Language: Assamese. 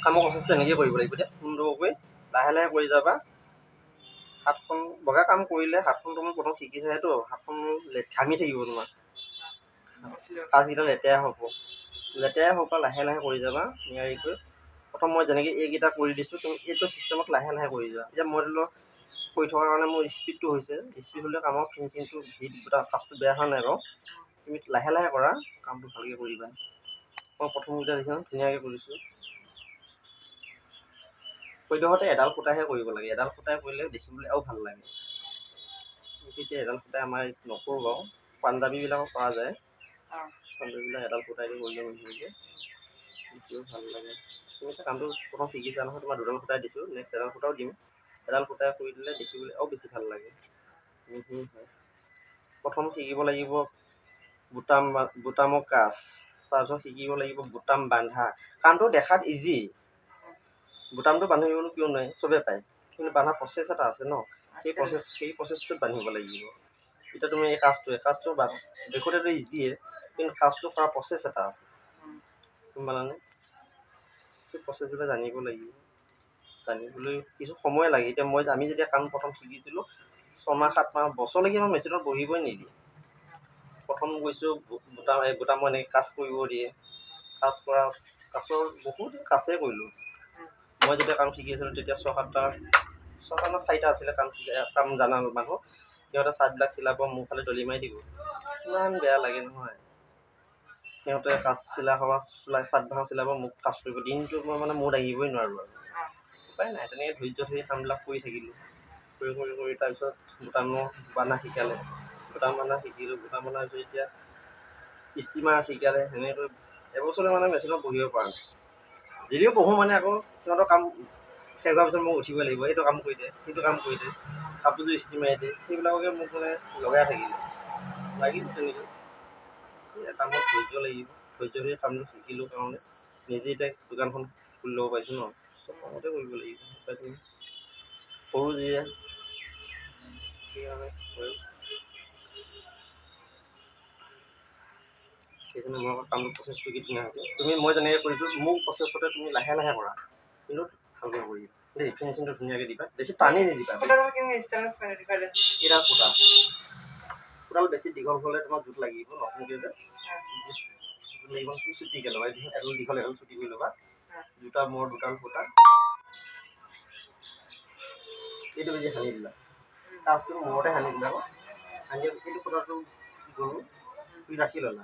কামৰ প্ৰচেছটো এনেকৈ কৰিব লাগিব। এতিয়া সুন্দৰকৈ লাহে লাহে কৰি যাবা। হাতখন বগা কাম কৰিলে হাতখন তুমি প্ৰথম শিকিছাহেতো, হাতখন ঘামি থাকিব তোমাৰ, কাজকেইটা লেতেৰা হ'ব। লেতেৰাই হওক বা লাহে লাহে কৰি যাবা নিয়াৰিকৈ। প্ৰথম মই যেনেকৈ এইকেইটা কৰি দিছোঁ, তুমি এইটো ছিষ্টেমত লাহে লাহে কৰি যোৱা। এতিয়া মই ধৰি লওক কৰি থকাৰ কাৰণে মোৰ স্পীডটো হৈছে, স্পীড হ'লে কামৰ ফিনিচিংটো ফাৰ্ষ্টটো বেয়া হোৱা নাই বাৰু। তুমি লাহে লাহে কৰা, কামটো ভালকৈ কৰিবা। মই প্ৰথমকেইটা দেখিছোঁ ধুনীয়াকৈ কৰিছোঁ। সদ্যহতে এডাল সূতাহে কৰিব লাগে, এডাল সূতাই কৰিলে দেখিবলৈ আৰু ভাল লাগে। এতিয়া এডাল সূতাই আমাৰ নকৰোঁ বাৰু, পাঞ্জাবীবিলাকক কৰা যায়। পাঞ্জাবীবিলাক এডাল সূতাই দি কৰিলে ধুনীয়াকৈ দেখিও ভাল লাগে। তুমি এতিয়া কামটো প্ৰথম শিকিছা নহয়, তোমাৰ দুডাল সূতাই দিছোঁ, নেক্সট এডাল সূতাও দিম। এডাল সূতাই কৰি দিলে দেখিবলৈ আৰু বেছি ভাল লাগে। হয়, প্ৰথম শিকিব লাগিব বুটামৰ কাজ, তাৰপিছত শিকিব লাগিব বুটাম বান্ধা। কামটো দেখাত ইজি, বুটামটো বান্ধিবলৈ কিয় নোৱাৰি, চবেই পায়, কিন্তু বান্ধা প্ৰচেছ এটা আছে ন, সেই প্ৰচেছটোত বান্ধিব লাগিব। এতিয়া তুমি এই কাজটো দেখোঁতেতো ইজিয়ে, কিন্তু কাজটো কৰা প্ৰচেছ এটা আছে, গম পালানে? সেই প্ৰচেছবিলাক জানিব লাগিব। জানিবলৈ কিছু সময় লাগে। এতিয়া আমি যেতিয়া কাম প্ৰথম শিকিছিলোঁ 6 মাহ 7 মাহ বছৰলৈকে মই মেচিনত বহিবই নিদিয়ে। প্ৰথম গৈছোঁ বুটামৰ এনেকৈ কাজ কৰিব দিয়ে, কাজৰ বহুত কাজেই কৰিলোঁ। মই যেতিয়া কাম শিকি আছিলোঁ তেতিয়া 4টা আছিলে কাম জানা মানুহ। সিহঁতে চাৰ্টবিলাক চিলাব, মোৰ ফালে দলি মাৰি দিব, ইমান বেয়া লাগে নহয়। সিহঁতে কাজ চাৰ্টবিলাক চিলাব, মোক কাজ কৰিব, দিনটো মই মানে মোৰ দাঙিবই নোৱাৰোঁ আৰু। উপায় নাই, তেনেকৈ ধৈৰ্য ধৰি কামবিলাক কৰি থাকিলোঁ। কৰি তাৰপিছত বুটাম বান্ধা শিকালে, বুটাম বান্ধা শিকিলোঁ। বুটাম বান্ধাৰ পিছত এতিয়া ষ্টিমাৰ শিকালে। সেনেকৈ এবছৰলৈ মানে মেচিনত বহিব পৰা নাই। যদিও বহোঁ মানে আকৌ সিহঁতৰ কাম শেষ হোৱাৰ পিছত মোক উঠিবই লাগিব, এইটো কাম কৰি দে, সেইটো কাম কৰি দে, কাপোৰযোৰ ইস্ত্ৰি মাৰি দে, সেইবিলাককে মোক মানে লগাই লাগিল তেনেকৈ। কামত ধৈৰ্য লাগিব, ধৈৰ্য ধৰি কামটো শিকিলোঁ কাৰণে নিজে এতিয়া দোকানখন খুলি ল'ব পাৰিছোঁ ন। চব কামতে কৰিব লাগিব, সৰু যিয়ে সেইকাৰণে সেইকাৰণে মই কামটো প্ৰচেছটো কি ধুনীয়া হৈছে। মই যেনেকৈ কৰিছোঁ, মোৰ প্ৰচেছতে তুমি লাহে লাহে কৰা, কিন্তু ভালকৈ কৰিবা দেই। ফিনিচিংটো ধুনীয়াকৈ দিবা, বেছি টানি নিদিবা। এইডাল সূতাডাল বেছি দীঘল হ'লে তোমাৰ জোখ লাগিব, নতুনকৈ যে জোখ লাগিব, চুটিকৈ ল'বা। এডাল দীঘল এডাল চুটি কৰি ল'বা। দুডাল সূতা এইটো বেছি সানি দিলা, কাজটো মূৰতে সানি দিলা, সানি এইটো সূতাটো গৰু তুমি ৰাখি ল'লা।